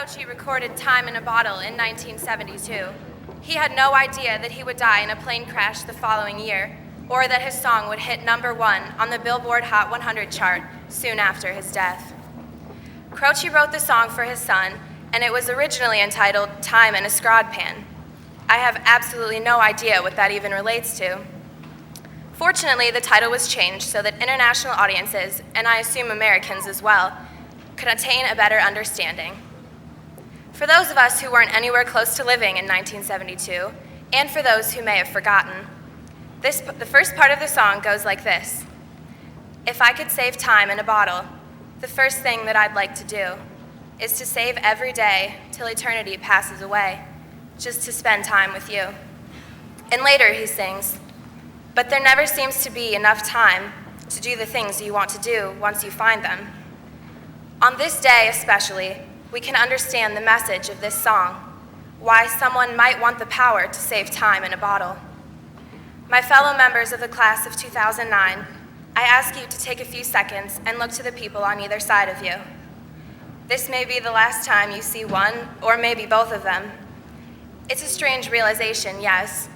Croce recorded Time in a Bottle in 1972, he had no idea that he would die in a plane crash the following year, or that his song would hit #1 on the Billboard Hot 100 chart soon after his death. Croce wrote the song for his son, and it was originally entitled Time in a Scrod Pan. I have absolutely no idea what that even relates to. Fortunately, the title was changed so that international audiences, and I assume Americans as well, could attain a better understanding. For those of us who weren't anywhere close to living in 1972, and for those who may have forgotten, the first part of the song goes like this. If I could save time in a bottle, the first thing that I'd like to do is to save every day till eternity passes away, just to spend time with you. And later he sings, but there never seems to be enough time to do the things you want to do once you find them. On this day especially, we can understand the message of this song, why someone might want the power to save time in a bottle. My fellow members of the class of 2009, I ask you to take a few seconds and look to the people on either side of you. This may be the last time you see one, or maybe both of them. It's a strange realization, yes,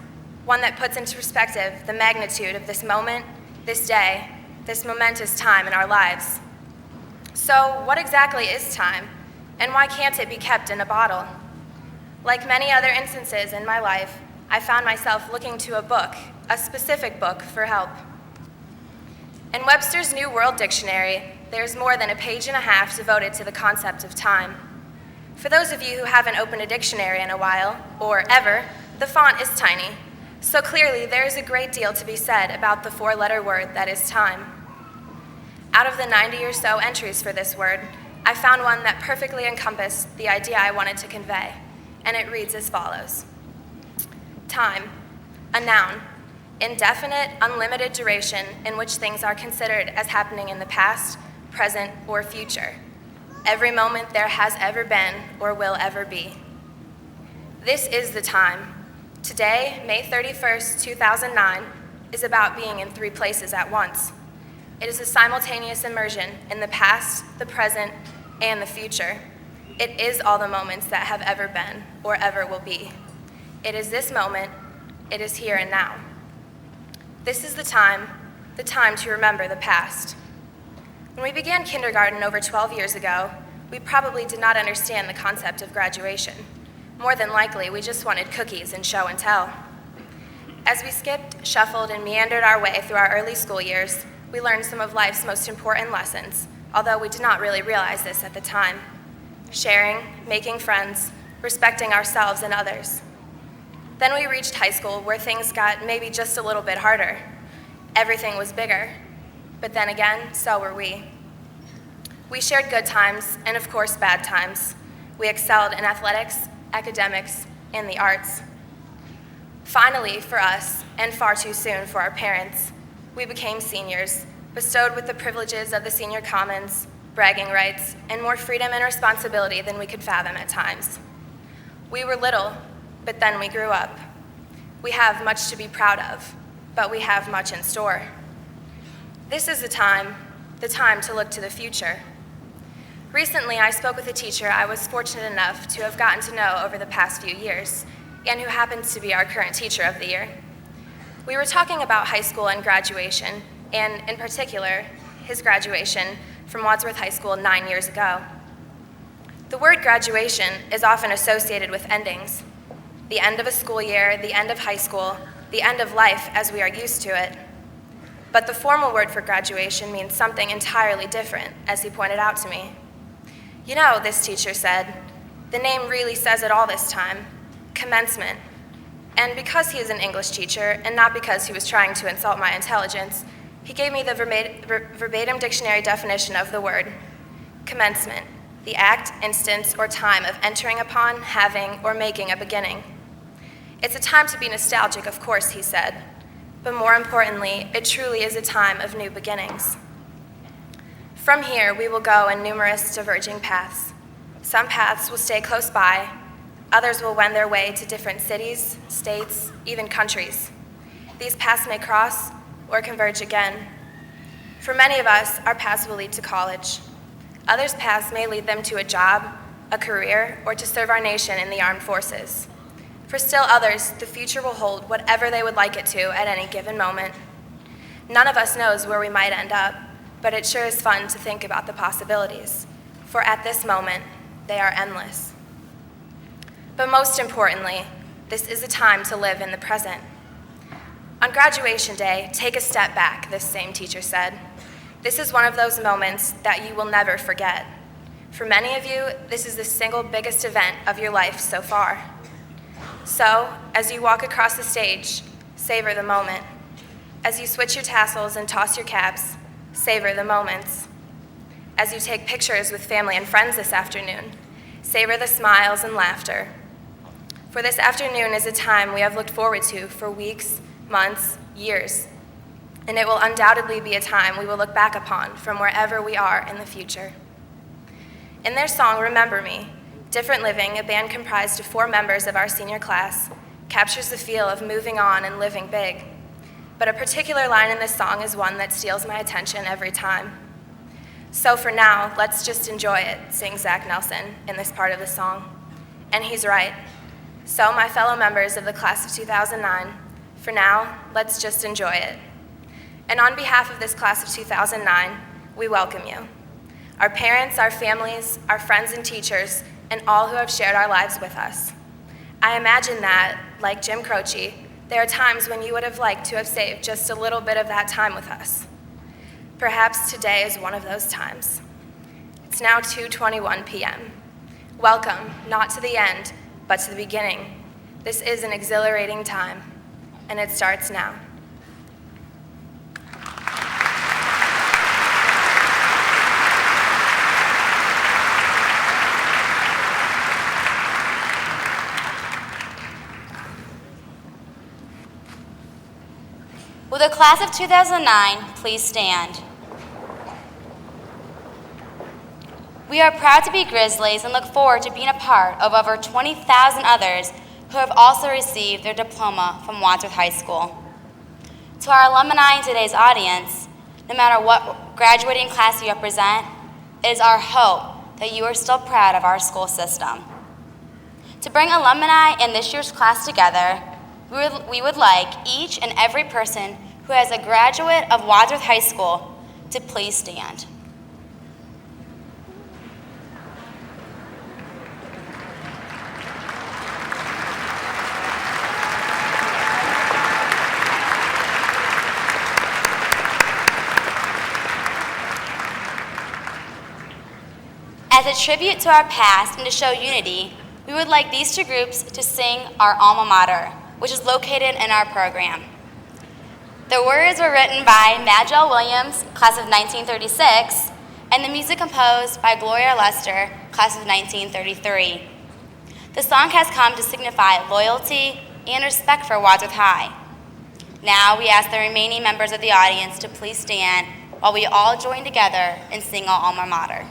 one that puts into perspective the magnitude of this moment, this day, this momentous time in our lives. So, what exactly is time, and why can't it be kept in a bottle? Like many other instances in my life, I found myself looking to a book, a specific book, for help. In Webster's New World Dictionary, there's more than a page and a half devoted to the concept of time. For those of you who haven't opened a dictionary in a while, or ever, the font is tiny, so clearly there is a great deal to be said about the four-letter word that is time. Out of the 90 or so entries for this word, I found one that perfectly encompassed the idea I wanted to convey, and it reads as follows. Time, a noun, indefinite, unlimited duration in which things are considered as happening in the past, present, or future. Every moment there has ever been or will ever be. This is the time. Today, May 31st, 2009, is about being in three places at once. It is a simultaneous immersion in the past, the present, and the future. It is all the moments that have ever been or ever will be. It is this moment. It is here and now. This is the time to remember the past. When we began kindergarten over 12 years ago, we probably did not understand the concept of graduation. More than likely, we just wanted cookies and show and tell. As we skipped, shuffled, and meandered our way through our early school years, we learned some of life's most important lessons, although we did not really realize this at the time. Sharing, making friends, respecting ourselves and others. Then we reached high school, where things got maybe just a little bit harder. Everything was bigger, but then again, so were we. We shared good times, and of course, bad times. We excelled in athletics, academics, and the arts. Finally, for us, and far too soon for our parents, we became seniors, bestowed with the privileges of the senior commons, bragging rights, and more freedom and responsibility than we could fathom at times. We were little, but then we grew up. We have much to be proud of, but we have much in store. This is the time to look to the future. Recently, I spoke with a teacher I was fortunate enough to have gotten to know over the past few years, and who happens to be our current teacher of the year. We were talking about high school and graduation, and in particular, his graduation from Wadsworth High School 9 years ago. The word graduation is often associated with endings. The end of a school year, the end of high school, the end of life as we are used to it. But the formal word for graduation means something entirely different, as he pointed out to me. You know, this teacher said, the name really says it all this time, commencement. And because he is an English teacher, and not because he was trying to insult my intelligence, he gave me the verbatim dictionary definition of the word, commencement, the act, instance, or time of entering upon, having, or making a beginning. It's a time to be nostalgic, of course, he said, but more importantly, it truly is a time of new beginnings. From here, we will go in numerous diverging paths. Some paths will stay close by, others will wend their way to different cities, states, even countries. These paths may cross or converge again. For many of us, our paths will lead to college. Others' paths may lead them to a job, a career, or to serve our nation in the armed forces. For still others, the future will hold whatever they would like it to at any given moment. None of us knows where we might end up, but it sure is fun to think about the possibilities, for at this moment, they are endless. But most importantly, this is a time to live in the present. On graduation day, take a step back, this same teacher said. This is one of those moments that you will never forget. For many of you, this is the single biggest event of your life so far. So, as you walk across the stage, savor the moment. As you switch your tassels and toss your caps, savor the moments. As you take pictures with family and friends this afternoon, savor the smiles and laughter. For this afternoon is a time we have looked forward to for weeks, months, years, and it will undoubtedly be a time we will look back upon from wherever we are in the future. In their song, Remember Me, Different Living, a band comprised of 4 members of our senior class, captures the feel of moving on and living big. But a particular line in this song is one that steals my attention every time. So for now, let's just enjoy it, sings Zach Nelson in this part of the song. And he's right. So my fellow members of the class of 2009, for now, let's just enjoy it. And on behalf of this class of 2009, we welcome you. Our parents, our families, our friends and teachers, and all who have shared our lives with us. I imagine that, like Jim Croce, there are times when you would have liked to have saved just a little bit of that time with us. Perhaps today is one of those times. It's now 2:21 p.m. Welcome, not to the end, but to the beginning. This is an exhilarating time, and it starts now. Will the class of 2009 please stand? We are proud to be Grizzlies and look forward to being a part of over 20,000 others who have also received their diploma from Wadsworth High School. To our alumni in today's audience, no matter what graduating class you represent, it is our hope that you are still proud of our school system. To bring alumni in this year's class together, we would like each and every person who is a graduate of Wadsworth High School to please stand. As a tribute to our past and to show unity, we would like these 2 groups to sing our alma mater, which is located in our program. The words were written by Madgell Williams, class of 1936, and the music composed by Gloria Lester, class of 1933. The song has come to signify loyalty and respect for Wadsworth High. Now we ask the remaining members of the audience to please stand while we all join together and sing our alma mater.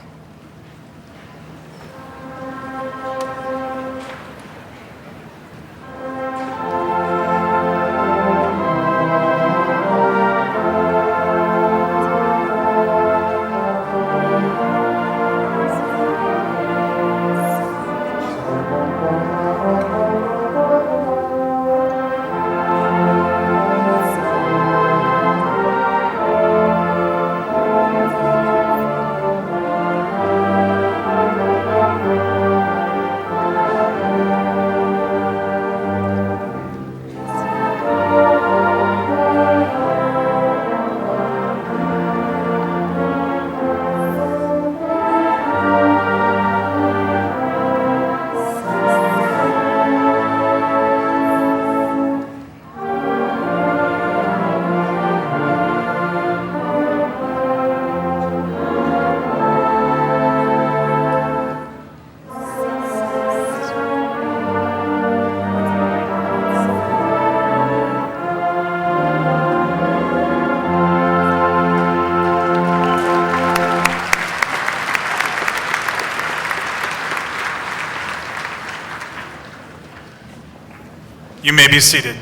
You may be seated.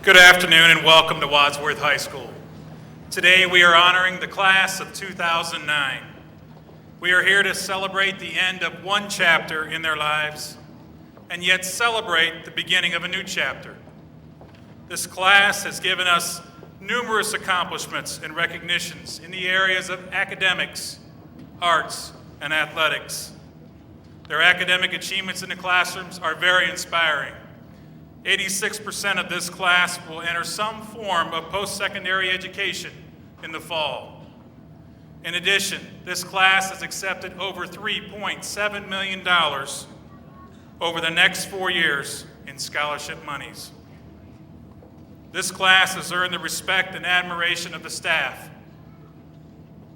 Good afternoon and welcome to Wadsworth High School. Today we are honoring the class of 2009. We are here to celebrate the end of one chapter in their lives and yet celebrate the beginning of a new chapter. This class has given us numerous accomplishments and recognitions in the areas of academics, arts, and athletics. Their academic achievements in the classrooms are very inspiring. 86% of this class will enter some form of post-secondary education in the fall. In addition, this class has accepted over $3.7 million over the next 4 years in scholarship monies. This class has earned the respect and admiration of the staff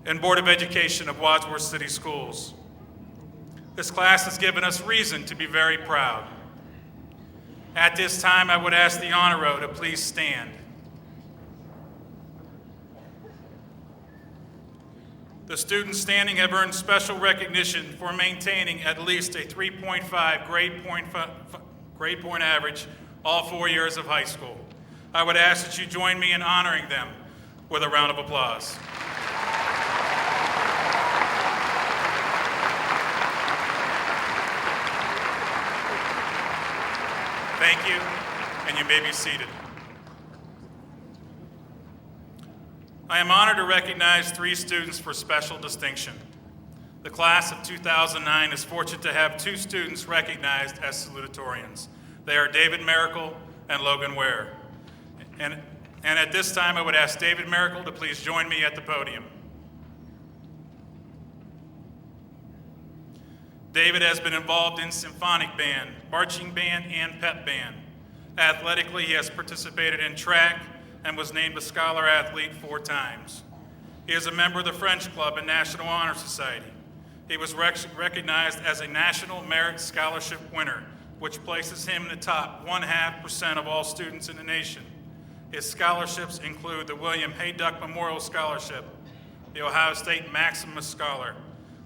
and Board of Education of Wadsworth City Schools. This class has given us reason to be very proud. At this time, I would ask the honor row to please stand. The students standing have earned special recognition for maintaining at least a 3.5 grade point average all 4 years of high school. I would ask that you join me in honoring them with a round of applause. Thank you, and you may be seated. I am honored to recognize 3 students for special distinction. The class of 2009 is fortunate to have 2 students recognized as salutatorians. They are David Miracle and Logan Ware. And at this time, I would ask David Miracle to please join me at the podium. David has been involved in symphonic band, marching band, and pep band. Athletically, he has participated in track and was named a Scholar Athlete 4 times. He is a member of the French Club and National Honor Society. He was recognized as a National Merit Scholarship winner, which places him in the top 0.5% of all students in the nation. His scholarships include the William Hayduck Memorial Scholarship, the Ohio State Maximus Scholar,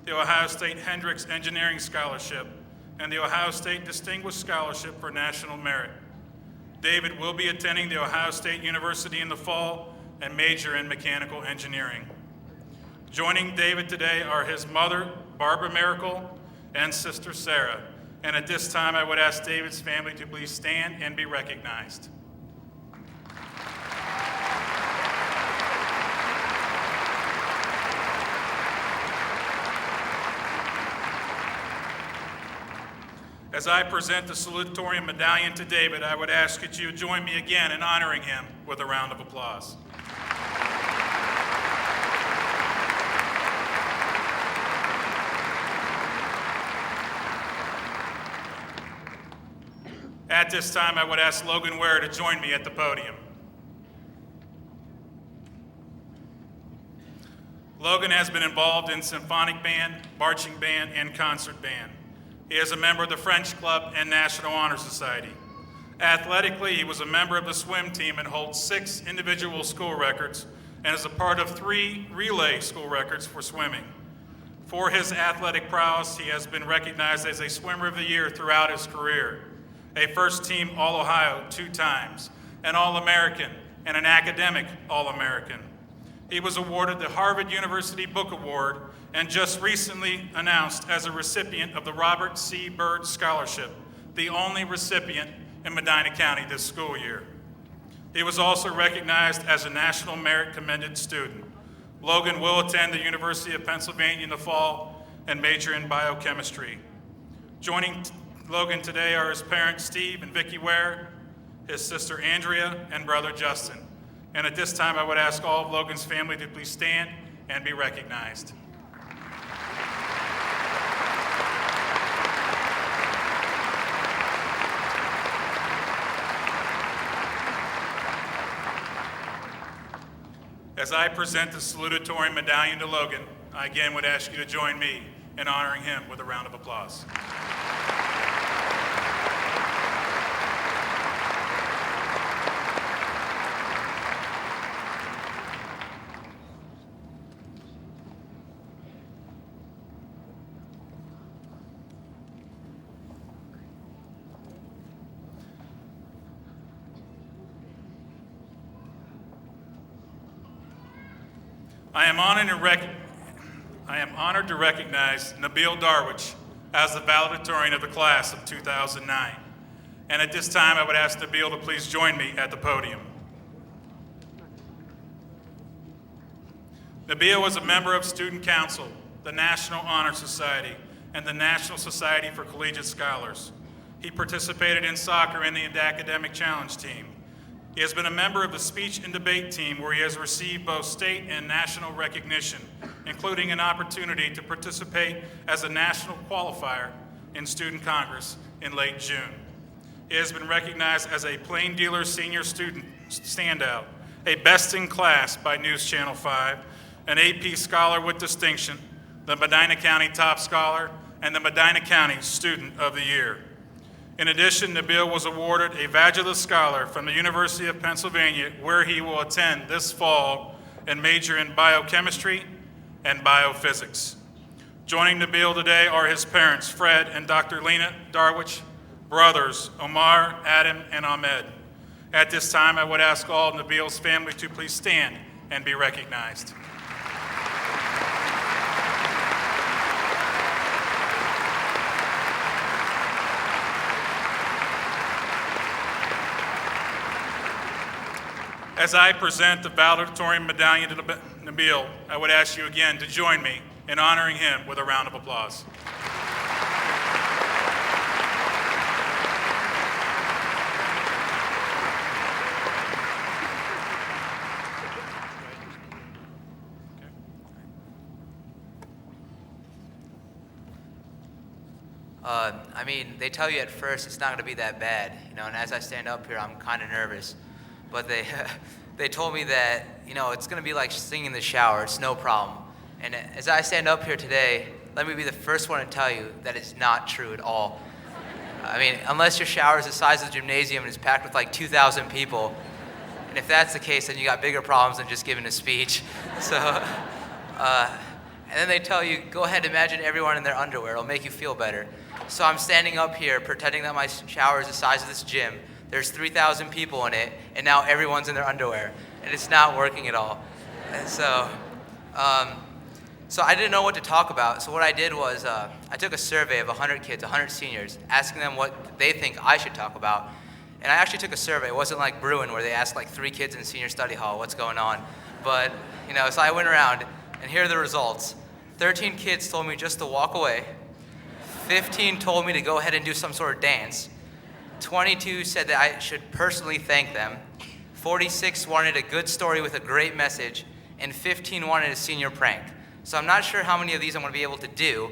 the Ohio State Hendricks Engineering Scholarship, and the Ohio State Distinguished Scholarship for National Merit. David will be attending the Ohio State University in the fall and major in mechanical engineering. Joining David today are his mother, Barbara Miracle, and sister Sarah. And at this time, I would ask David's family to please stand and be recognized. As I present the salutatorian medallion to David, I would ask that you join me again in honoring him with a round of applause. At this time, I would ask Logan Ware to join me at the podium. Logan has been involved in symphonic band, marching band, and concert band. He is a member of the French Club and National Honor Society. Athletically, he was a member of the swim team and holds 6 individual school records and is a part of 3 relay school records for swimming. For his athletic prowess, he has been recognized as a Swimmer of the Year throughout his career, a first-team All-Ohio 2 times, an All-American, and an academic All-American. He was awarded the Harvard University Book Award and just recently announced as a recipient of the Robert C. Byrd Scholarship, the only recipient in Medina County this school year. He was also recognized as a National Merit Commended Student. Logan will attend the University of Pennsylvania in the fall and major in biochemistry. Joining Logan today are his parents, Steve and Vicki Ware, his sister Andrea, and brother Justin. And at this time, I would ask all of Logan's family to please stand and be recognized. As I present the salutatorian medallion to Logan, I again would ask you to join me in honoring him with a round of applause. I am honored to recognize Nabil Darwich as the valedictorian of the class of 2009. And at this time, I would ask Nabil to please join me at the podium. Nabil was a member of Student Council, the National Honor Society, and the National Society for Collegiate Scholars. He participated in soccer in the Academic Challenge team. He has been a member of the Speech and Debate team, where he has received both state and national recognition, including an opportunity to participate as a national qualifier in Student Congress in late June. He has been recognized as a Plain Dealer Senior Student Standout, a Best in Class by News Channel 5, an AP Scholar with Distinction, the Medina County Top Scholar, and the Medina County Student of the Year. In addition, Nabil was awarded a Vadula Scholar from the University of Pennsylvania, where he will attend this fall and major in biochemistry and biophysics. Joining Nabil today are his parents, Fred and Dr. Lena Darwich, brothers, Omar, Adam, and Ahmed. At this time, I would ask all of Nabil's family to please stand and be recognized. As I present the valedictorian medallion to Nabil, I would ask you again to join me in honoring him with a round of applause. I mean, they tell you at first it's not going to be that bad, you know, and as I stand up here, I'm kind of nervous. But they told me that, you know, it's going to be like singing in the shower. It's no problem. And as I stand up here today, let me be the first one to tell you that it's not true at all. I mean, unless your shower is the size of the gymnasium and is packed with like 2,000 people, and if that's the case, then you got bigger problems than just giving a speech. So, and then they tell you, go ahead, imagine everyone in their underwear. It'll make you feel better. So I'm standing up here pretending that my shower is the size of this gym. There's 3,000 people in it, and now everyone's in their underwear, and it's not working at all. And so I didn't know what to talk about. So what I did was I took a survey of 100 kids, 100 seniors, asking them what they think I should talk about. And I actually took a survey. It wasn't like Bruin, where they asked like 3 kids in senior study hall what's going on. But, you know, so I went around, and here are the results. 13 kids told me just to walk away. 15 told me to go ahead and do some sort of dance. 22 said that I should personally thank them. 46 wanted a good story with a great message, and 15 wanted a senior prank. So I'm not sure how many of these I'm going to be able to do,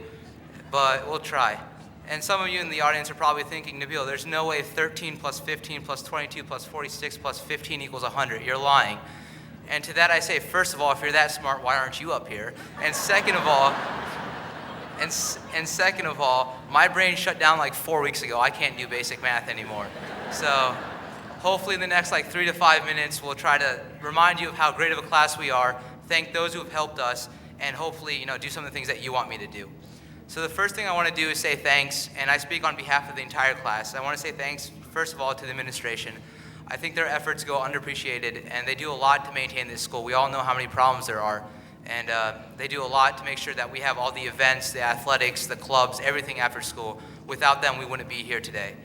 but we'll try. And some of you in the audience are probably thinking, Nabil, there's no way 13 plus 15 plus 22 plus 46 plus 15 equals 100. You're lying. And to that I say, first of all, if you're that smart, why aren't you up here? And second of all, second of all, my brain shut down like 4 weeks ago. I can't do basic math anymore. So hopefully in the next like 3 to 5 minutes, we'll try to remind you of how great of a class we are, thank those who have helped us, and hopefully, you know, do some of the things that you want me to do. So the first thing I want to do is say thanks, and I speak on behalf of the entire class. I want to say thanks, first of all, to the administration. I think their efforts go underappreciated, and they do a lot to maintain this school. We all know how many problems there are. And they do a lot to make sure that we have all the events, the athletics, the clubs, everything after school. Without them, we wouldn't be here today.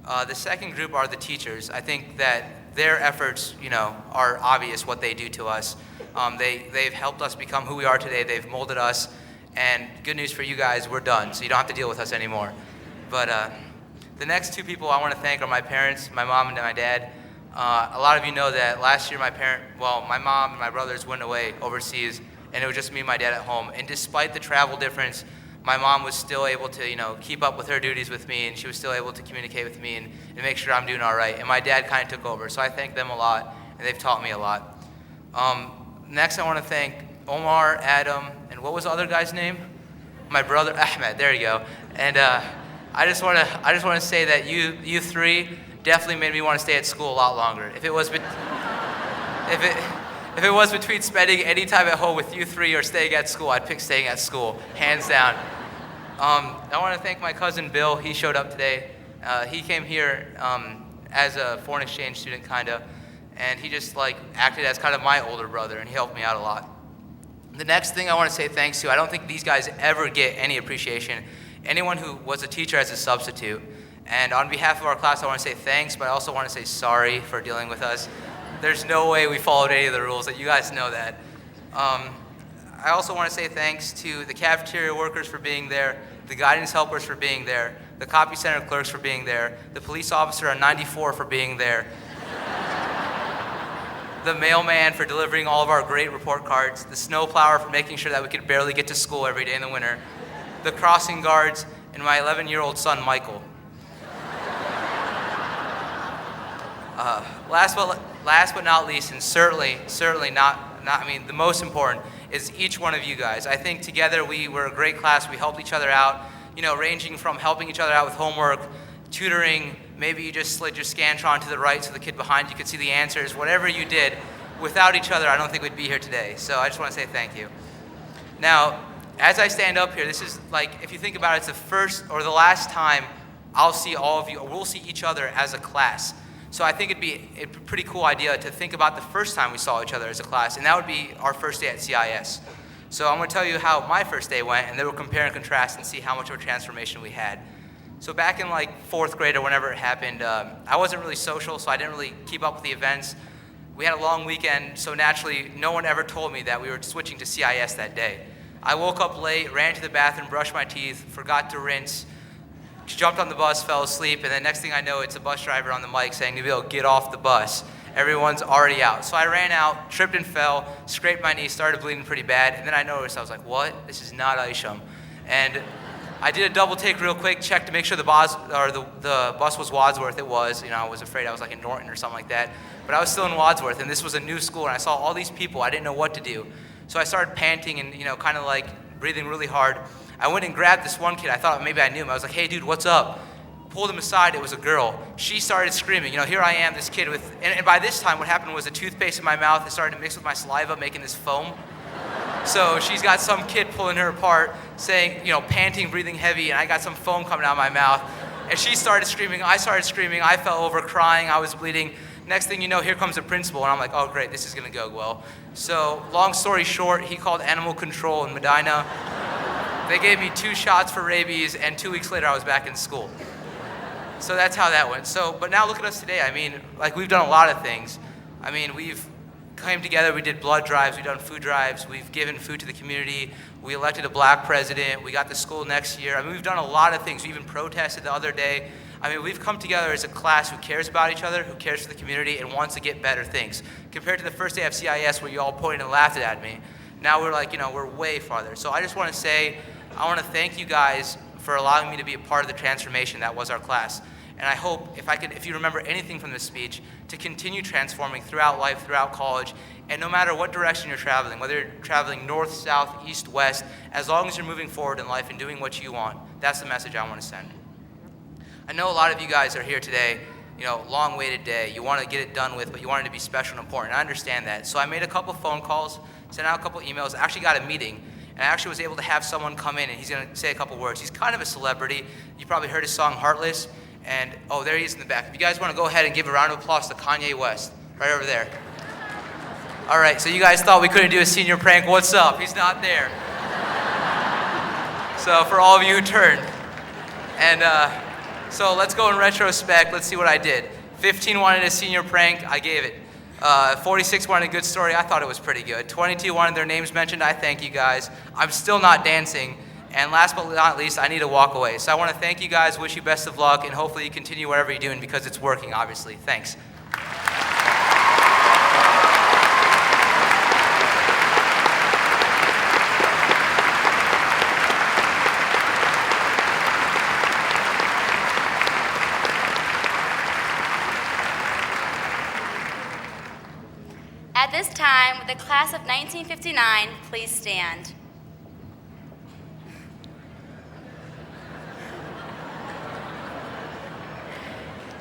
The second group are the teachers. I think that their efforts, you know, are obvious what they do to us. They've helped us become who we are today. They've molded us. And good news for you guys, we're done, so you don't have to deal with us anymore. But the next 2 people I want to thank are my parents, my mom and my dad. A lot of you know that last year my mom and my brothers went away overseas, and it was just me and my dad at home. And despite the travel difference, my mom was still able to, you know, keep up with her duties with me, and she was still able to communicate with me and make sure I'm doing all right. And my dad kind of took over, so I thank them a lot, and they've taught me a lot. Next, I want to thank Omar, Adam, and what was the other guy's name? My brother Ahmed. There you go. And I just want to say that you 3 definitely made me want to stay at school a lot longer. If it was between spending any time at home with you 3 or staying at school, I'd pick staying at school, hands down. I want to thank my cousin Bill. He showed up today. He came here as a foreign exchange student, kind of, and he just like acted as kind of my older brother, and he helped me out a lot. The next thing I want to say thanks to, I don't think these guys ever get any appreciation, anyone who was a teacher as a substitute. And on behalf of our class, I want to say thanks, but I also want to say sorry for dealing with us. There's no way we followed any of the rules, that you guys know that. I also want to say thanks to the cafeteria workers for being there, the guidance helpers for being there, the copy center clerks for being there, the police officer on 94 for being there, the mailman for delivering all of our great report cards, the snowplower for making sure that we could barely get to school every day in the winter, the crossing guards, and my 11-year-old son, Michael. Last but not least, and certainly the most important, is each one of you guys. I think together we were a great class. We helped each other out, ranging from helping each other out with homework, tutoring, maybe you just slid your Scantron to the right so the kid behind you could see the answers. Whatever you did, without each other, I don't think we'd be here today. So I just want to say thank you. Now, as I stand up here, this is like, if you think about it, it's the first or the last time I'll see all of you, or we'll see each other as a class. So I think it'd be a pretty cool idea to think about the first time we saw each other as a class, and that would be our first day at CIS. So I'm going to tell you how my first day went, and then we'll compare and contrast and see how much of a transformation we had. So back in like 4th grade or whenever it happened, I wasn't really social, so I didn't really keep up with the events. We had a long weekend, so naturally no one ever told me that we were switching to CIS that day. I woke up late, ran to the bathroom, brushed my teeth, forgot to rinse, jumped on the bus, fell asleep, and then next thing I know, it's a bus driver on the mic saying, "Nabil, get off the bus. Everyone's already out." So I ran out, tripped and fell, scraped my knee, started bleeding pretty bad, and then I noticed, I was like, what? This is not Isham. And I did a double take real quick, checked to make sure the bus was Wadsworth. It was, I was afraid I was like in Norton or something like that, but I was still in Wadsworth, and this was a new school, and I saw all these people. I didn't know what to do. So I started panting and, kind of like breathing really hard. I went and grabbed this one kid. I thought maybe I knew him. I was like, "Hey, dude, what's up?" Pulled him aside. It was a girl. She started screaming. Here I am, this kid with, and by this time what happened was a toothpaste in my mouth. It started to mix with my saliva, making this foam. So she's got some kid pulling her apart, saying, panting, breathing heavy, and I got some foam coming out of my mouth. And she started screaming. I started screaming. I fell over crying. I was bleeding. Next thing you know, here comes the principal, and I'm like, oh, great, this is going to go well. So long story short, he called animal control in Medina. They gave me 2 shots for rabies, and 2 weeks later, I was back in school. So that's how that went. But now look at us today. We've done a lot of things. We've came together, we did blood drives, we've done food drives, we've given food to the community, we elected a black president, we got the school next year. We've done a lot of things. We even protested the other day. We've come together as a class who cares about each other, who cares for the community, and wants to get better things. Compared to the first day of CIS where you all pointed and laughed at me, now we're like, we're way farther. So I just want to say, I want to thank you guys for allowing me to be a part of the transformation that was our class. And I hope, if you remember anything from this speech, to continue transforming throughout life, throughout college, and no matter what direction you're traveling, whether you're traveling north, south, east, west, as long as you're moving forward in life and doing what you want, that's the message I want to send. I know a lot of you guys are here today, long waited day, you want to get it done with, but you want it to be special and important. I understand that. So I made a couple phone calls, sent out a couple emails, actually got a meeting, and I actually was able to have someone come in and he's going to say a couple words. He's kind of a celebrity. You probably heard his song, Heartless. And, oh, there he is in the back. If you guys want to go ahead and give a round of applause to Kanye West, right over there. All right, so you guys thought we couldn't do a senior prank. What's up? He's not there. So for all of you who turned. And so let's go in retrospect. Let's see what I did. 15 wanted a senior prank. I gave it. 46 wanted a good story. I thought it was pretty good. 22 wanted their names mentioned. I thank you guys. I'm still not dancing. And last but not least, I need to walk away. So I want to thank you guys, wish you best of luck, and hopefully you continue whatever you're doing because it's working, obviously. Thanks. At this time, with the class of 1959, please stand.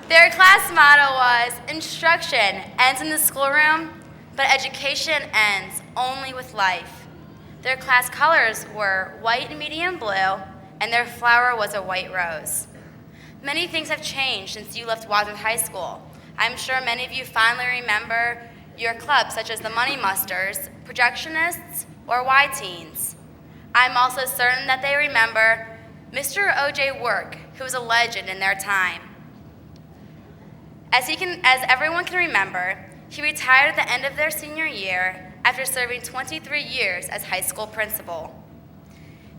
Their class motto was, "Instruction ends in the schoolroom, but education ends only with life." Their class colors were white and medium blue, and their flower was a white rose. Many things have changed since you left Wadsworth High School. I'm sure many of you fondly remember your clubs, such as the Money Musters, Projectionists, or Y teens. I'm also certain that they remember Mr. O.J. Work, who was a legend in their time. As everyone can remember, he retired at the end of their senior year after serving 23 years as high school principal.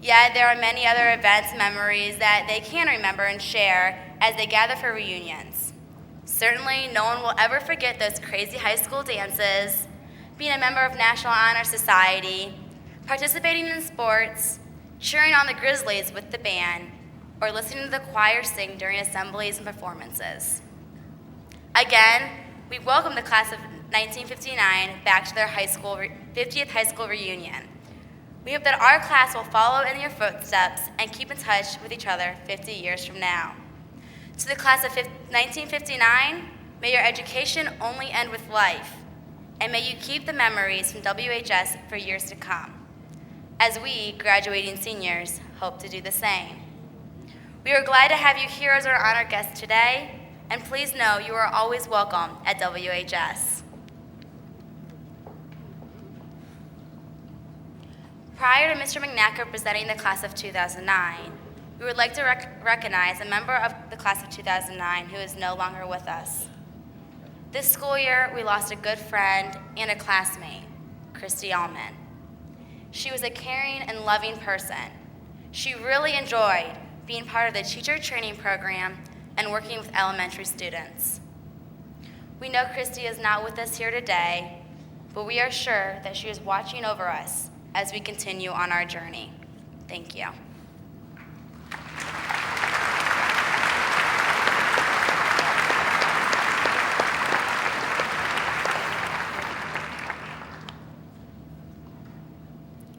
Yet there are many other events and memories that they can remember and share as they gather for reunions. Certainly, no one will ever forget those crazy high school dances, being a member of National Honor Society, participating in sports, cheering on the Grizzlies with the band, or listening to the choir sing during assemblies and performances. Again, we welcome the class of 1959 back to their 50th high school reunion. We hope that our class will follow in your footsteps and keep in touch with each other 50 years from now. To the class of 1959, may your education only end with life, and may you keep the memories from WHS for years to come, as we, graduating seniors, hope to do the same. We are glad to have you here as our honored guest today, and please know you are always welcome at WHS. Prior to Mr. McNacker presenting the class of 2009, we would like to recognize a member of the class of 2009 who is no longer with us. This school year, we lost a good friend and a classmate, Christy Allman. She was a caring and loving person. She really enjoyed being part of the teacher training program and working with elementary students. We know Christy is not with us here today, but we are sure that she is watching over us as we continue on our journey. Thank you.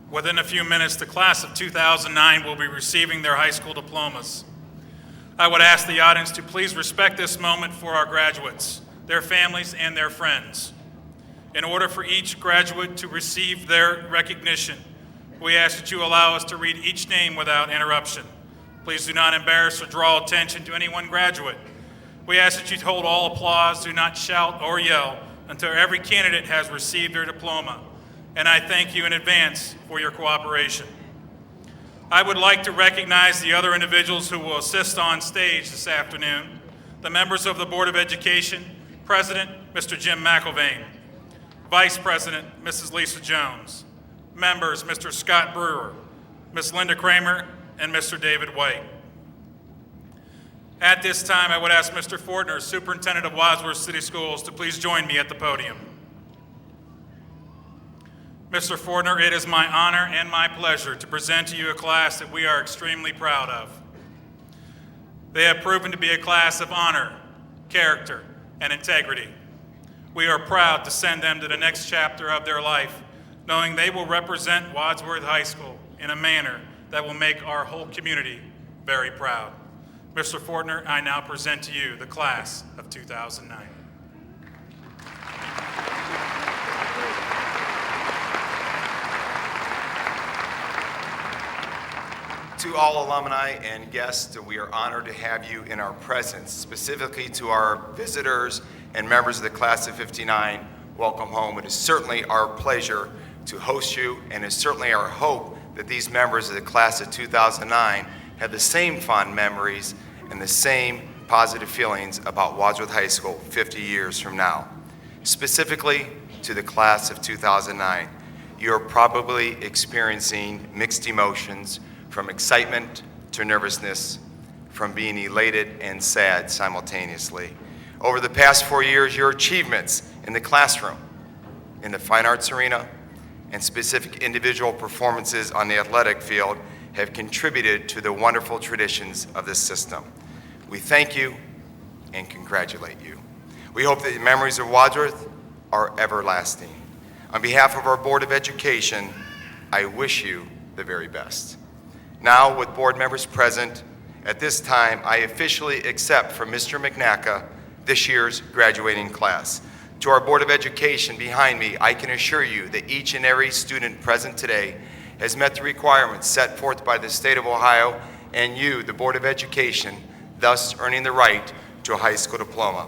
Within a few minutes, the class of 2009 will be receiving their high school diplomas. I would ask the audience to please respect this moment for our graduates, their families, and their friends. In order for each graduate to receive their recognition, we ask that you allow us to read each name without interruption. Please do not embarrass or draw attention to any one graduate. We ask that you hold all applause, do not shout or yell until every candidate has received their diploma. And I thank you in advance for your cooperation. I would like to recognize the other individuals who will assist on stage this afternoon. The members of the Board of Education, President, Mr. Jim McIlvain, Vice President, Mrs. Lisa Jones, members, Mr. Scott Brewer, Ms. Linda Kramer, and Mr. David White. At this time, I would ask Mr. Fortner, Superintendent of Wadsworth City Schools, to please join me at the podium. Mr. Fortner, it is my honor and my pleasure to present to you a class that we are extremely proud of. They have proven to be a class of honor, character, and integrity. We are proud to send them to the next chapter of their life, knowing they will represent Wadsworth High School in a manner that will make our whole community very proud. Mr. Fortner, I now present to you the class of 2009. To all alumni and guests, we are honored to have you in our presence. Specifically to our visitors and members of the class of 59, welcome home. It is certainly our pleasure to host you, and it's certainly our hope that these members of the class of 2009 have the same fond memories and the same positive feelings about Wadsworth High School 50 years from now. Specifically to the class of 2009, you're probably experiencing mixed emotions, from excitement to nervousness, from being elated and sad simultaneously. Over the past 4 years, your achievements in the classroom, in the fine arts arena, and specific individual performances on the athletic field have contributed to the wonderful traditions of this system. We thank you and congratulate you. We hope that the memories of Wadsworth are everlasting. On behalf of our Board of Education, I wish you the very best. Now, with board members present, at this time, I officially accept from Mr. McNacker this year's graduating class. To our Board of Education behind me, I can assure you that each and every student present today has met the requirements set forth by the state of Ohio and you, the Board of Education, thus earning the right to a high school diploma.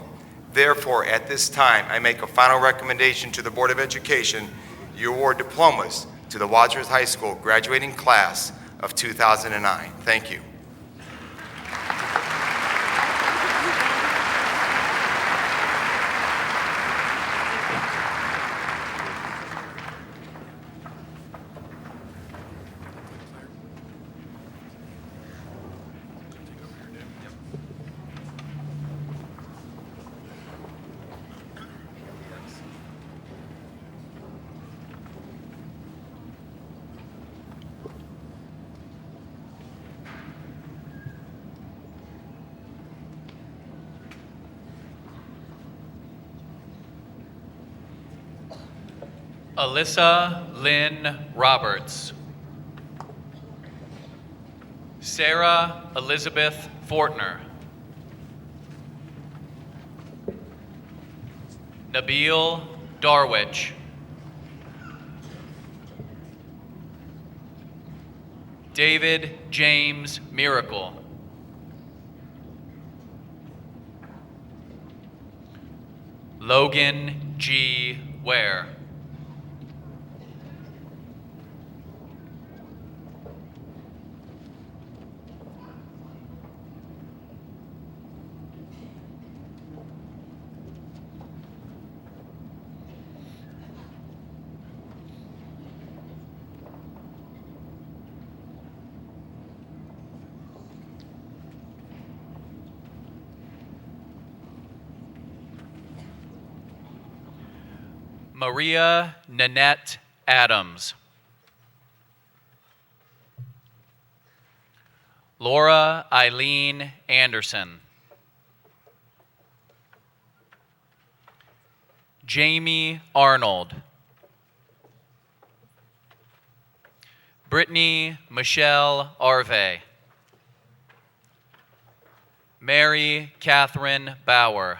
Therefore, at this time, I make a final recommendation to the Board of Education. You award diplomas to the Wadsworth High School graduating class of 2009. Thank you. Alyssa Lynn Roberts. Sarah Elizabeth Fortner. Nabil Darwich. David James Miracle. Logan G. Ware. Maria Nanette Adams. Laura Eileen Anderson. Jamie Arnold. Brittany Michelle Arve. Mary Catherine Bauer.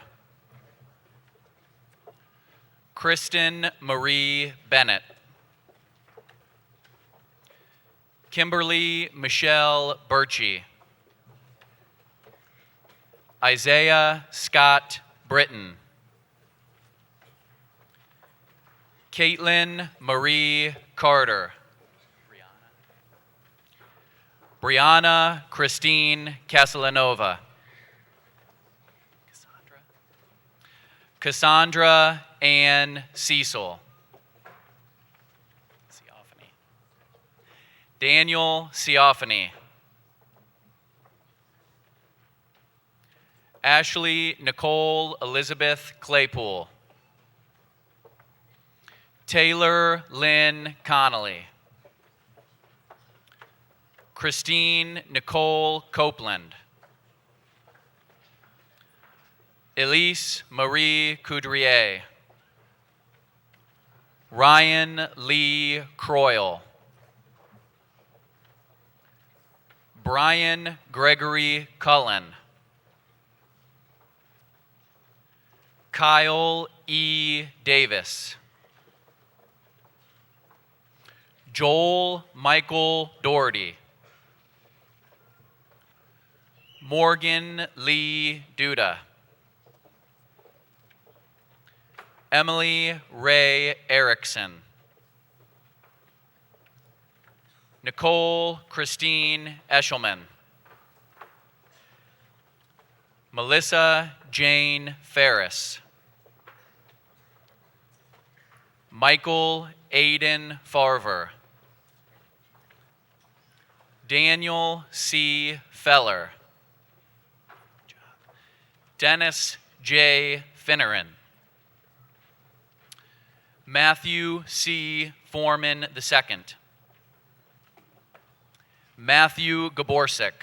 Kristen Marie Bennett. Kimberly Michelle Birchie. Isaiah Scott Britton. Caitlin Marie Carter. Brianna Christine Casalanova. Cassandra Ann Cecil. Daniel Theophany. Ashley Nicole Elizabeth Claypool. Taylor Lynn Connolly. Christine Nicole Copeland. Elise Marie Coudrier. Ryan Lee Croyle. Brian Gregory Cullen. Kyle E. Davis. Joel Michael Doherty. Morgan Lee Duda. Emily Ray Erickson. Nicole Christine Eshelman. Melissa Jane Ferris. Michael Aiden Farver. Daniel C. Feller. Dennis J. Finneran. Matthew C. Foreman II. Matthew Gaborsik.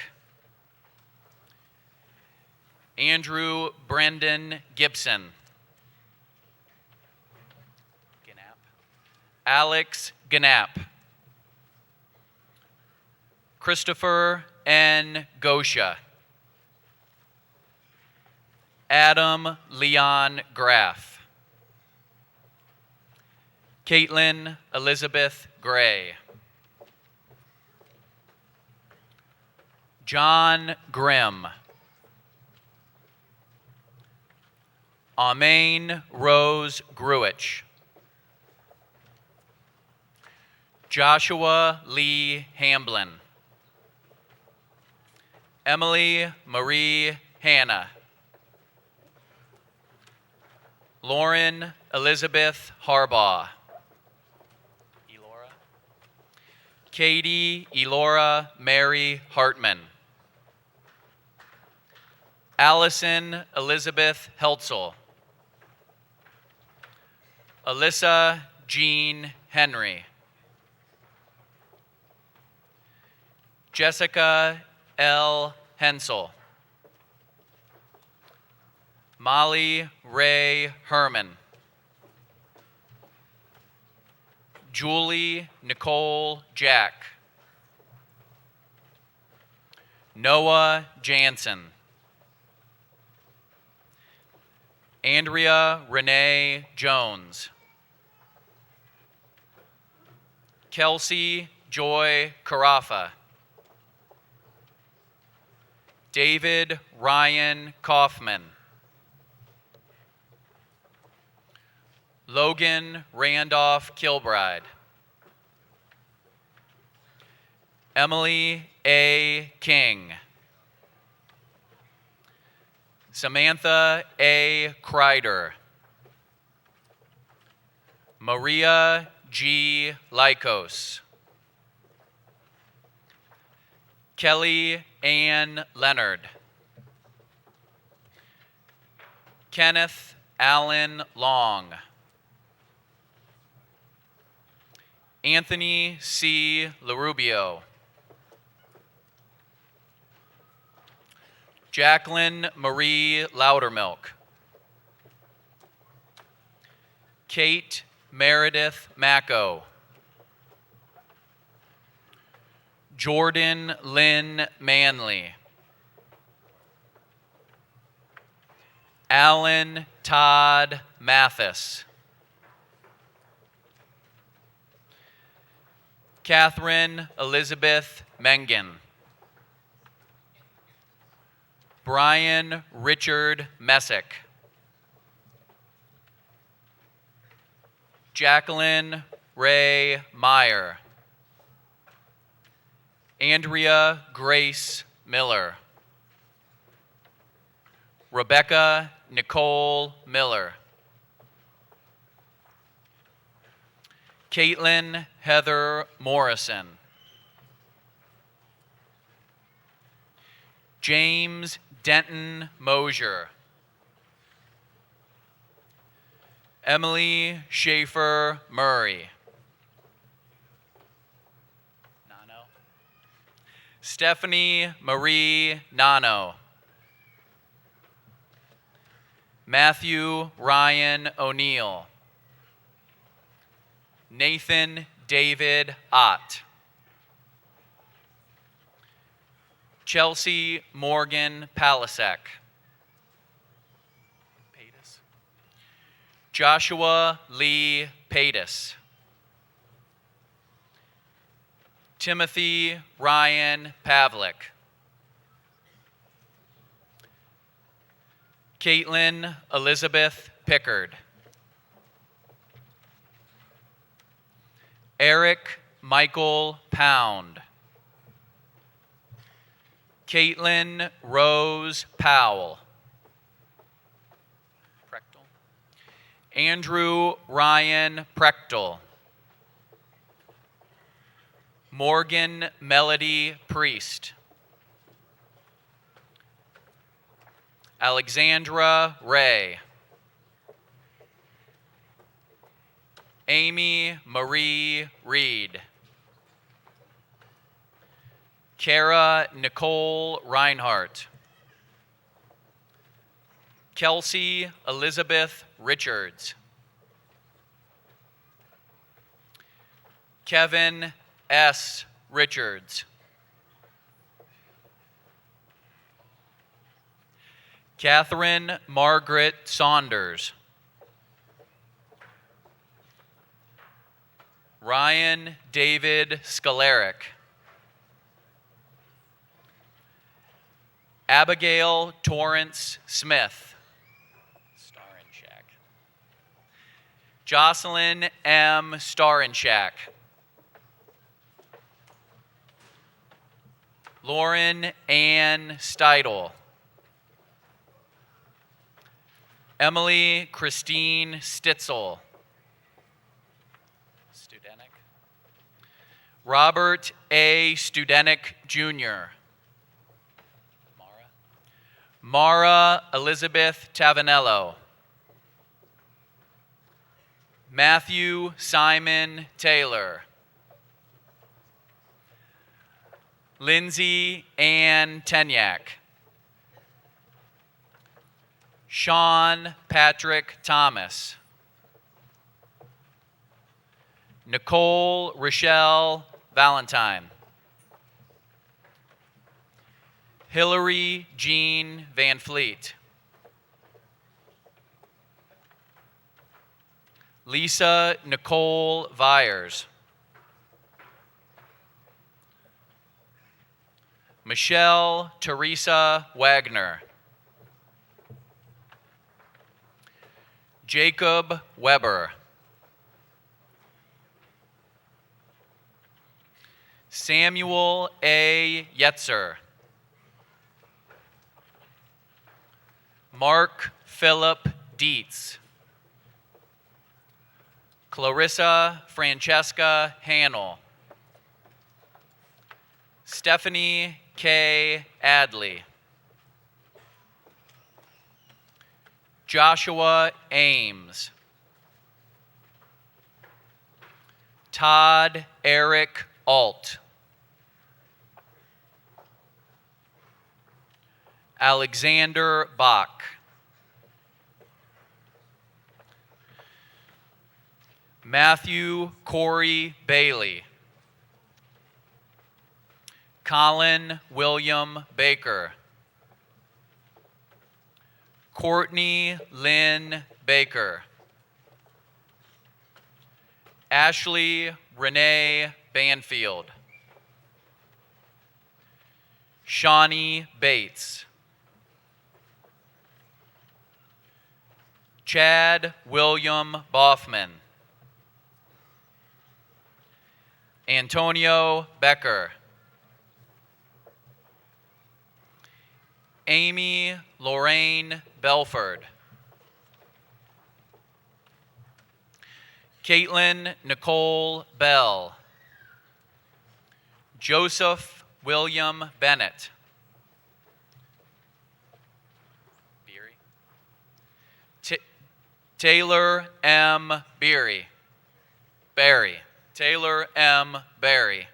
Andrew Brendan Gibson. Alex Gannap. Christopher N. Gosha. Adam Leon Graff. Caitlin Elizabeth Gray. John Grimm. Amain Rose Gruich. Joshua Lee Hamblin. Emily Marie Hanna. Lauren Elizabeth Harbaugh. Katie Elora Mary Hartman. Allison Elizabeth Heltzel. Alyssa Jean Henry. Jessica L. Hensel. Molly Ray Herman. Julie Nicole Jack. Noah Jansen. Andrea Renee Jones. Kelsey Joy Carafa. David Ryan Kaufman. Logan Randolph Kilbride. Emily A. King. Samantha A. Kreider. Maria G. Lykos. Kelly Ann Leonard. Kenneth Allen Long. Anthony C. LaRubio. Jacqueline Marie Loudermilk. Kate Meredith Macco. Jordan Lynn Manley. Alan Todd Mathis. Catherine Elizabeth Mengen. Brian Richard Messick. Jacqueline Ray Meyer. Andrea Grace Miller. Rebecca Nicole Miller. Caitlin Heather Morrison. James Denton Mosier. Emily Schaefer Murray. Nano. Stephanie Marie Nano. Matthew Ryan O'Neill. Nathan David Ott. Chelsea Morgan Palasek. Joshua Lee Paytas. Timothy Ryan Pavlik. Caitlin Elizabeth Pickard. Eric Michael Pound. Caitlin Rose Powell. Andrew Ryan Prechtel. Morgan Melody Priest. Alexandra Ray. Amy Marie Reed. Kara Nicole Reinhardt. Kelsey Elizabeth Richards. Kevin S. Richards. Catherine Margaret Saunders. Ryan David Skolaric. Abigail Torrance Smith. Jocelyn M. Starenshak. Lauren Ann Steidel. Emily Christine Stitzel. Studenik. Robert A. Studenik, Jr. Mara Elizabeth Tavanello. Matthew Simon Taylor. Lindsay Ann Tenyak. Sean Patrick Thomas. Nicole Rochelle Valentine. Hillary Jean Van Fleet. Lisa Nicole Vyers. Michelle Teresa Wagner. Jacob Weber. Samuel A. Yetzer. Mark Philip Dietz. Clarissa Francesca Hannell. Stephanie K. Adley. Joshua Ames. Todd Eric Alt. Alexander Bach. Matthew Corey Bailey. Colin William Baker. Courtney Lynn Baker. Ashley Renee Banfield. Shawnee Bates. Chad William Boffman. Antonio Becker. Amy Lorraine Belford. Caitlin Nicole Bell. Joseph William Bennett. Taylor M. Barry. Taylor M. Barry.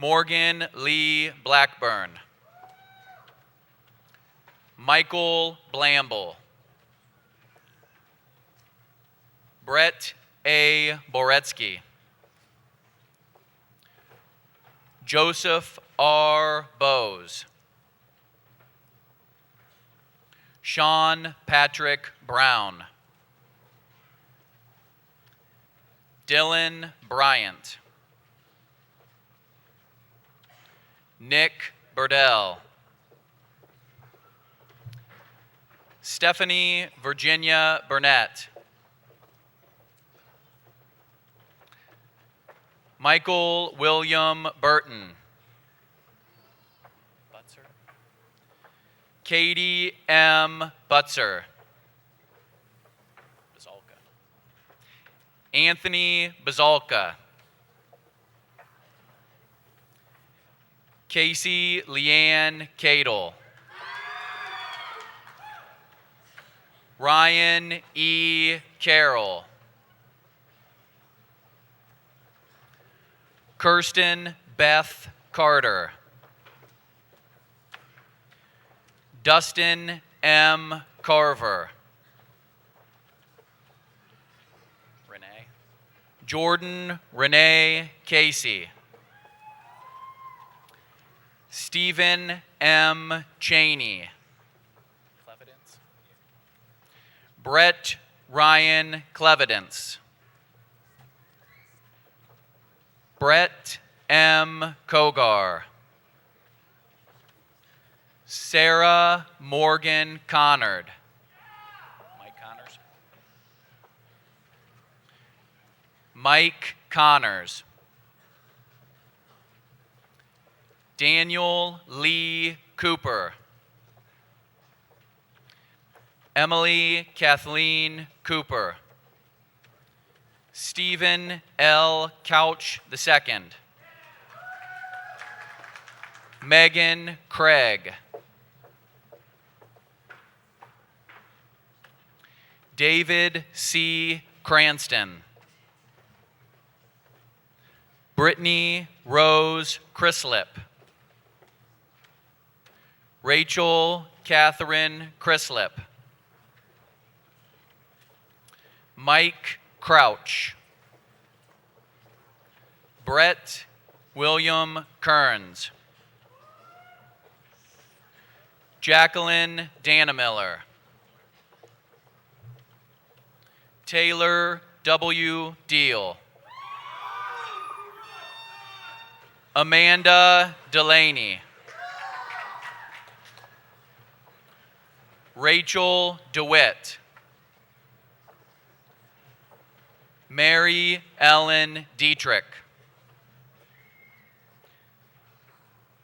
Morgan Lee Blackburn. Michael Blamble. Brett A. Boretsky. Joseph R. Bowes. Sean Patrick Brown. Dylan Bryant. Nick Burdell. Stephanie Virginia Burnett. Michael William Burton. Katie M. Butzer. Anthony Bazalka. Casey Leanne Cadle. Ryan E. Carroll. Kirsten Beth Carter. Dustin M. Carver. Renee. Jordan Renee Casey. Stephen M. Cheney. Brett Ryan Clevidence. Brett M. Kogar. Sarah Morgan Connard. Mike Connors. Mike Connors. Daniel Lee Cooper. Emily Kathleen Cooper. Stephen L. Couch II. Megan Craig. David C. Cranston. Brittany Rose Crislip. Rachel Catherine Crislip. Mike Crouch. Brett William Kearns. Jacqueline Danamiller. Taylor W. Deal. Amanda Delaney. Rachel DeWitt. Mary Ellen Dietrich.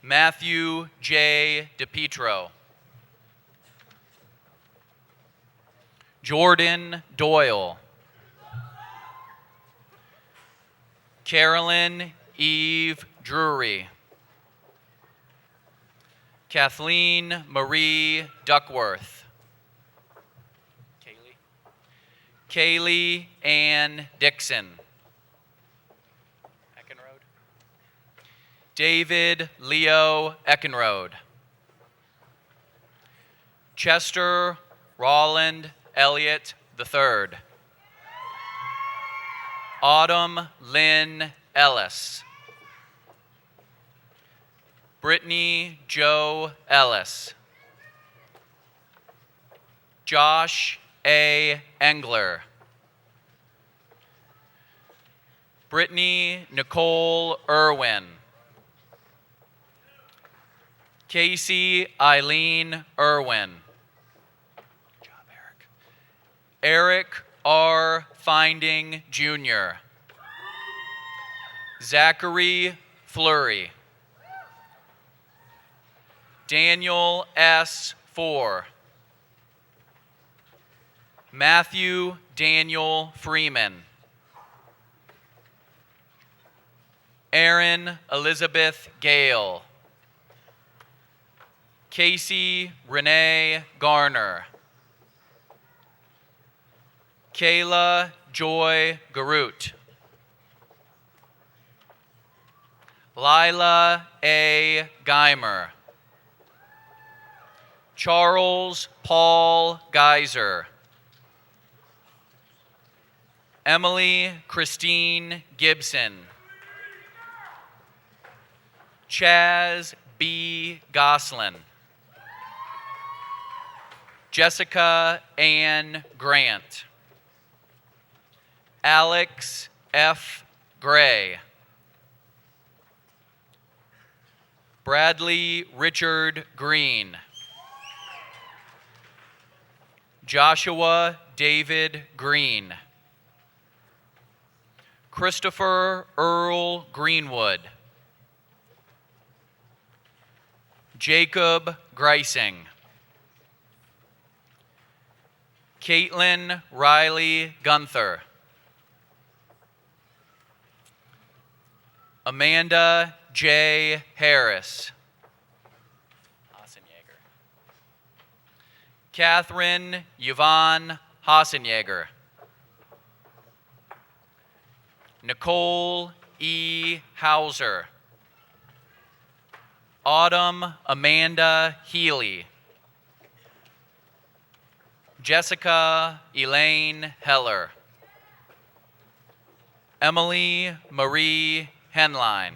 Matthew J. DePietro. Jordan Doyle. Carolyn Eve Drury. Kathleen Marie Duckworth. Kaylee Ann Dixon. Eckenrode. David Leo Eckenrode. Chester Rolland Elliott III. Autumn Lynn Ellis. Brittany Joe Ellis. Josh A. Engler. Brittany Nicole Irwin. Casey Eileen Irwin. Good job, Eric. Eric R. Finding Jr. Zachary Fleury. Daniel S. Four. Matthew Daniel Freeman. Erin Elizabeth Gale. Casey Renee Garner. Kayla Joy Garut. Lila A. Geimer. Charles Paul Geyser. Emily Christine Gibson. Chaz B. Goslin. Jessica Ann Grant. Alex F. Gray. Bradley Richard Green. Joshua David Green. Christopher Earl Greenwood. Jacob Greising. Caitlin Riley Gunther. Amanda J. Harris. Hasenjaeger. Catherine Yvonne Hasenjaeger. Nicole E. Hauser. Autumn Amanda Healy. Jessica Elaine Heller. Emily Marie Henline.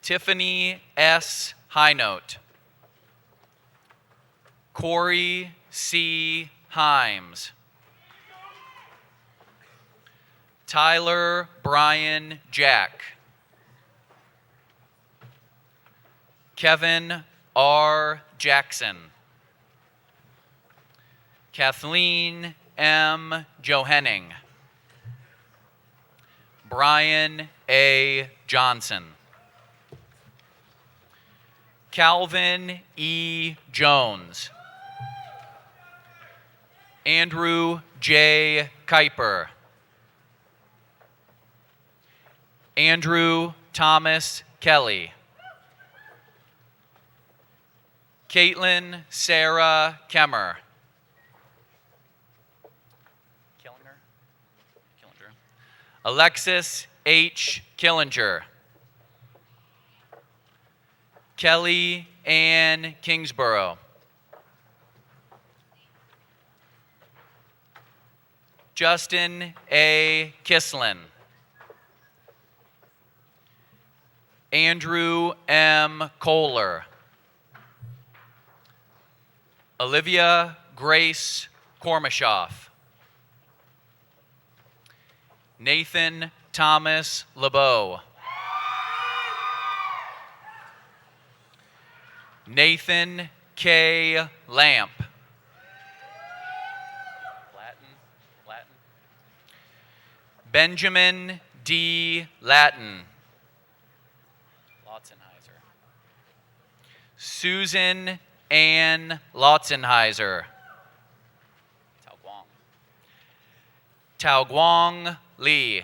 Tiffany S. Highnote. Corey C. Himes. Tyler Brian Jack. Kevin R. Jackson. Kathleen M. Johenning. Brian A. Johnson. Calvin E. Jones. Andrew J. Kuiper. Andrew Thomas Kelly. Caitlin Sarah Kemmer. Killinger. Alexis H. Killinger. Kelly Ann Kingsborough. Justin A. Kislin. Andrew M. Kohler. Olivia Grace Kormashoff. Nathan Thomas LeBeau. Nathan K. Lamp. Latin. Benjamin D. Latin. Lotzenheiser. Susan Ann Lotzenheiser. Tao Guang Lee.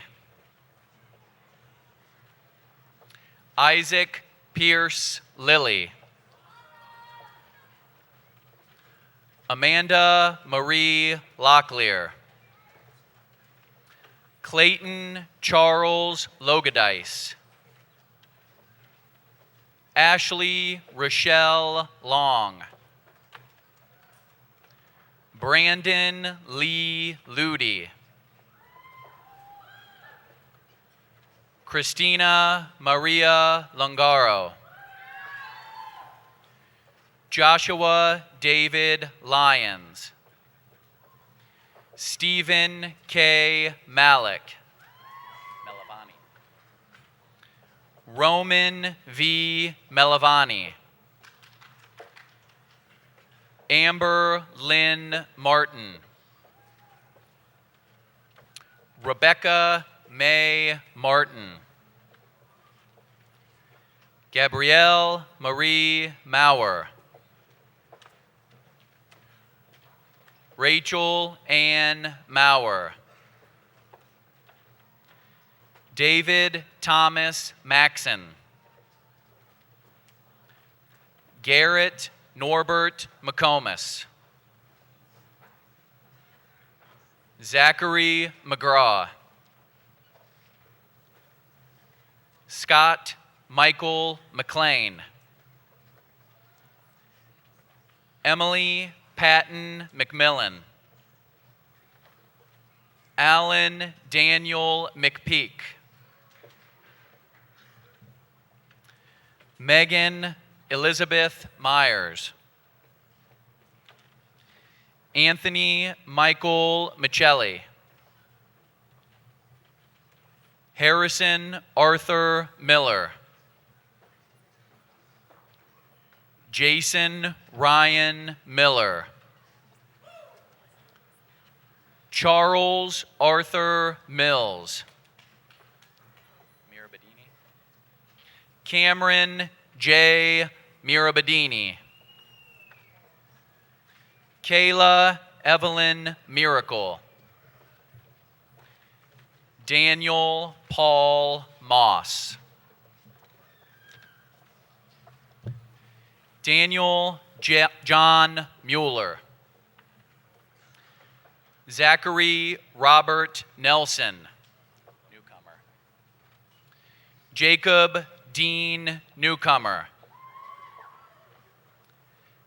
Isaac Pierce Lilly. Amanda Marie Locklear. Clayton Charles Logadice. Ashley Rochelle Long. Brandon Lee Ludi. Christina Maria Longaro. Joshua David Lyons. Stephen K. Malik. Roman V. Melavani. Amber Lynn Martin. Rebecca May Martin. Gabrielle Marie Maurer. Rachel Ann Maurer. David Thomas Maxon. Garrett Norbert McComas. Zachary McGraw. Scott Michael McLean. Emily Patton McMillan. Alan Daniel McPeak. Megan Elizabeth Myers. Anthony Michael Michelli. Harrison Arthur Miller. Jason Ryan Miller. Charles Arthur Mills. Cameron J. Mirabadini. Kayla Evelyn Miracle. Daniel Paul Moss. Daniel John Mueller. Zachary Robert Nelson. Newcomer. Jacob Dean Newcomer.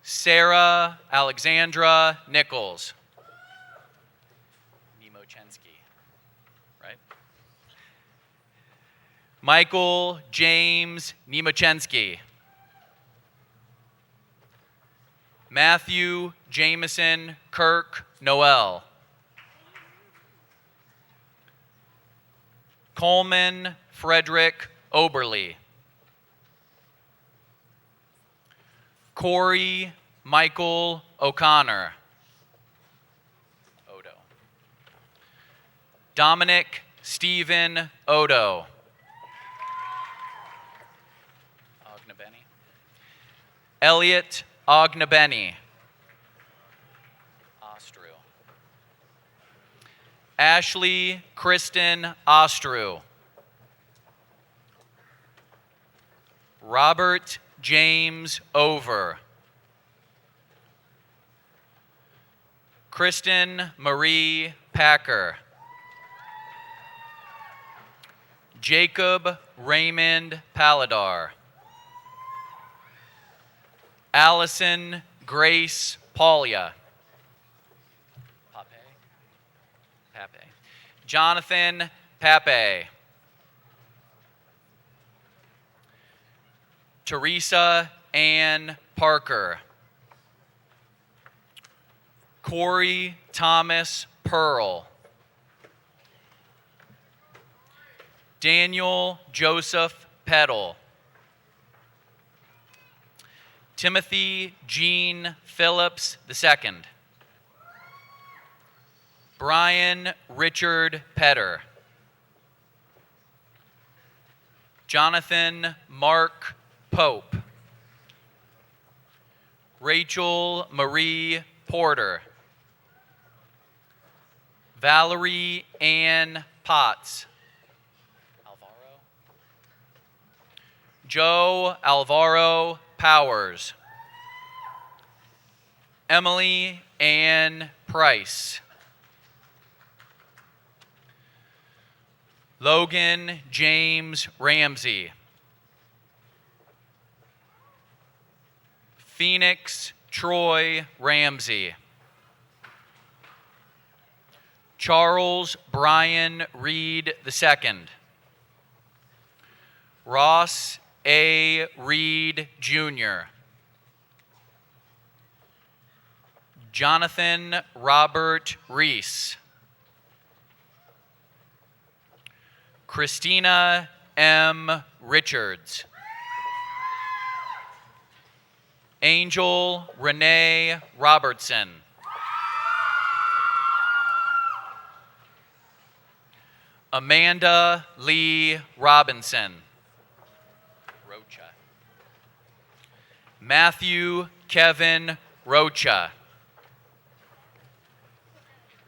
Sarah Alexandra Nichols. Nemochensky, right? Michael James Nemochensky. Matthew Jameson Kirk Noel. Coleman Frederick Oberly. Corey Michael O'Connor. Odo. Dominic Stephen Odo. Ognabeni. Elliot Ognabeni. Ostru. Ashley Kristen Ostru. Robert James Over. Kristen Marie Packer. Jacob Raymond Paladar. Allison Grace Paulia. Pape. Jonathan Pape. Teresa Ann Parker. Corey Thomas Pearl. Daniel Joseph Peddle. Timothy Gene Phillips II. Brian Richard Petter. Jonathan Mark Pope. Rachel Marie Porter. Valerie Ann Potts. Joe Alvaro Powers. Emily Ann Price. Logan James Ramsey. Phoenix Troy Ramsey. Charles Brian Reed II. Ross A. Reed Jr. Jonathan Robert Reese. Christina M. Richards. Angel Renee Robertson. Amanda Lee Robinson. Rocha. Matthew Kevin Rocha.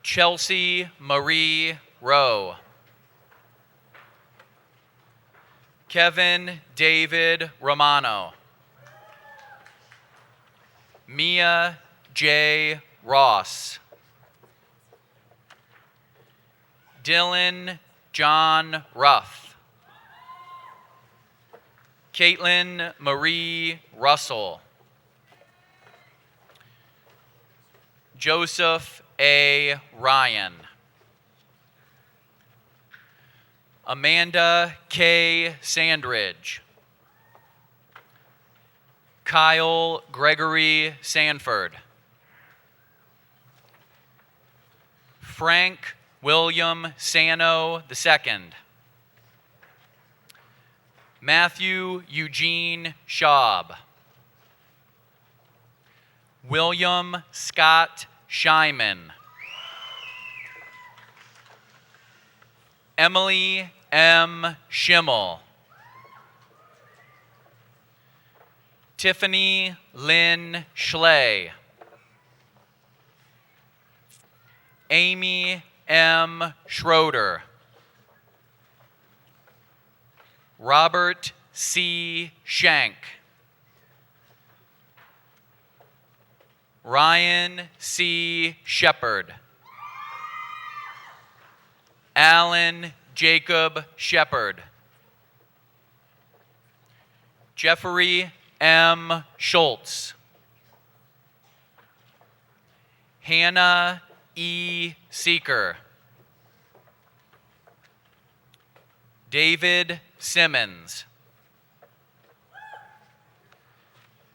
Chelsea Marie Rowe. Kevin David Romano. Mia J. Ross. Dylan John Ruff. Caitlin Marie Russell. Joseph A. Ryan. Amanda K. Sandridge. Kyle Gregory Sanford. Frank William Sano II. Matthew Eugene Schaub. William Scott Shyman. Emily M. Schimmel. Tiffany Lynn Schley. Amy M. Schroeder. Robert C. Shank. Ryan C. Shepard. Alan Jacob Shepard. Jeffrey M. Schultz. Hannah E. Seeker. David Simmons.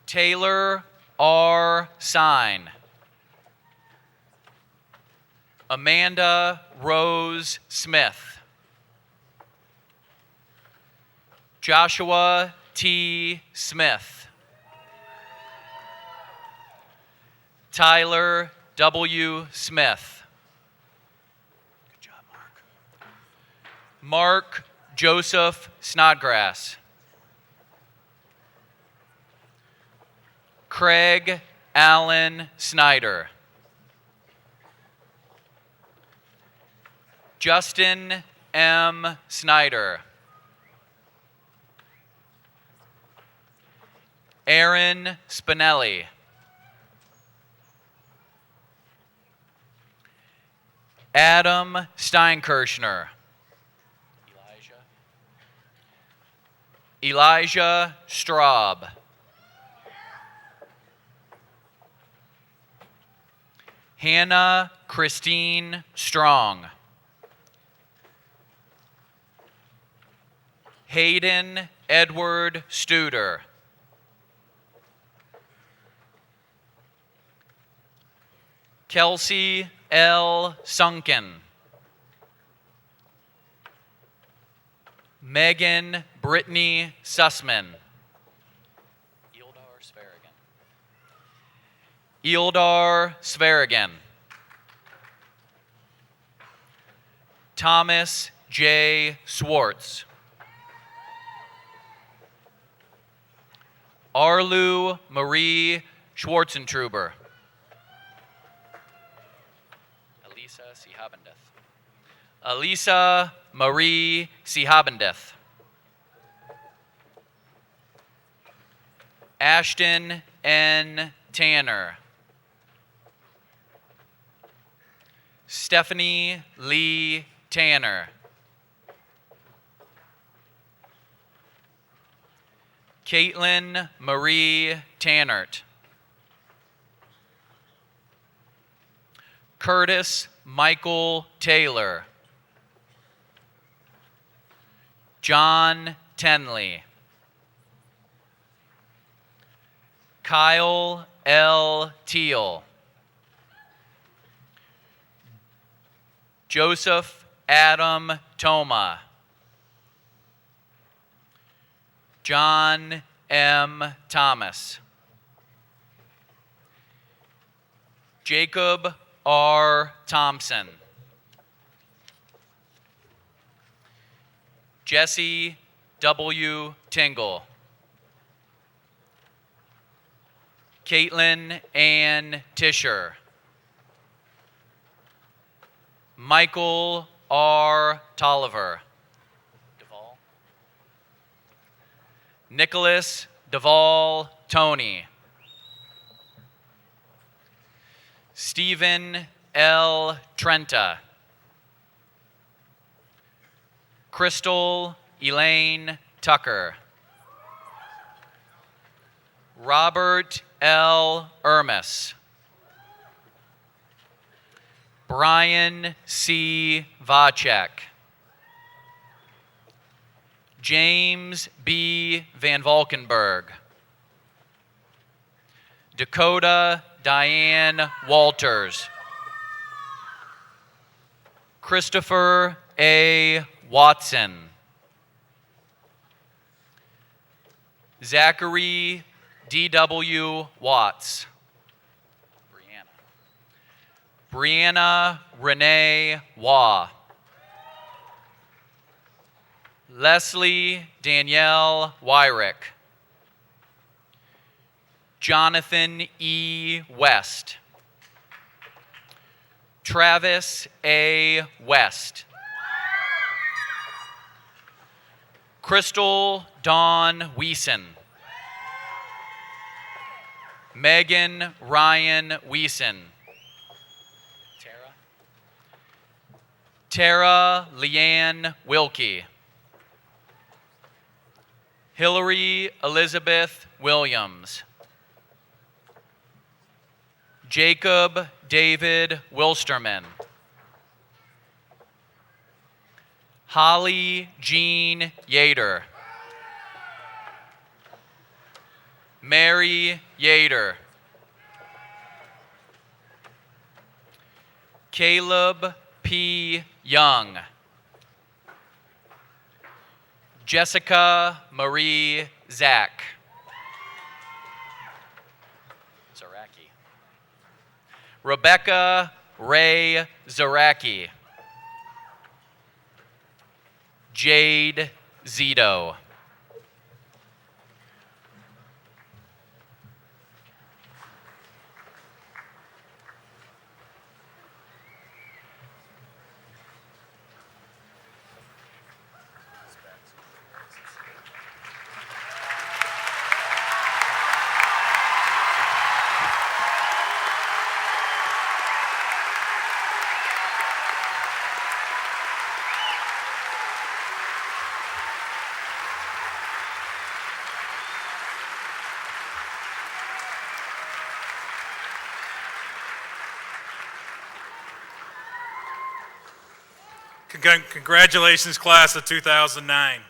Taylor R. Sine. Amanda Rose Smith. Joshua T. Smith. Tyler W. Smith. Good job, Mark. Mark Joseph Snodgrass. Craig Allen Snyder. Justin M. Snyder. Aaron Spinelli. Adam Steinkirchner. Elijah Straub. Hannah Christine Strong. Hayden Edward Studer. Kelsey L. Sunken. Megan Brittany Sussman. Eildar Sverigan. Thomas J. Swartz. Arlu Marie Schwarzentruber. Elisa Marie Sehabendeth. Ashton N. Tanner. Stephanie Lee Tanner. Caitlin Marie Tannert. Curtis Michael Taylor. John Tenley. Kyle L. Teal. Joseph Adam Toma. John M. Thomas. Jacob R. Thompson. Jesse W. Tingle. Caitlin Ann Tischer. Michael R. Tolliver. Nicholas Duvall Tony. Stephen L. Trenta. Crystal Elaine Tucker. Robert L. Ermis. Brian C. Vacek. James B. Van Valkenburg. Dakota Diane Walters. Christopher A. Watson. Zachary D.W. Watts. Brianna Renee Waugh. Leslie Danielle Wyrick. Jonathan E. West. Travis A. West. Crystal Dawn Wiesen. Megan Ryan Wiesen. Tara Leanne Wilkie. Hillary Elizabeth Williams. Jacob David Wilsterman. Holly Jean Yater. Mary Yater. Caleb P. Young. Jessica Marie Zach. Zaraki. Rebecca Ray Zaraki. Jade Zito. Congratulations, class of 2009.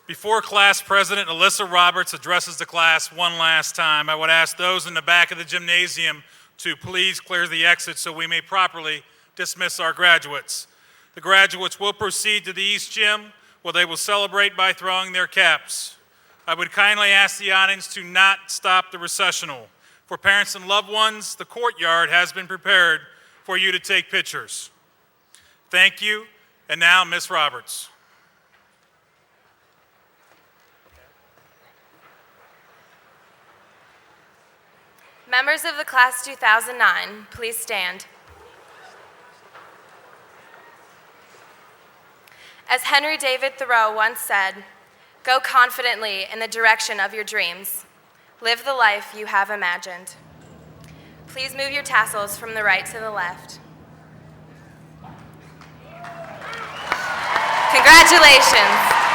Before class president Alyssa Roberts addresses the class one last time, I would ask those in the back of the gymnasium to please clear the exit so we may properly dismiss our graduates. The graduates will proceed to the East Gym where they will celebrate by throwing their caps. I would kindly ask the audience to not stop the recessional. For parents and loved ones, the courtyard has been prepared for you to take pictures. Thank you, and now Ms. Roberts. Members of the class 2009, please stand. As Henry David Thoreau once said, go confidently in the direction of your dreams. Live the life you have imagined. Please move your tassels from the right to the left. Congratulations.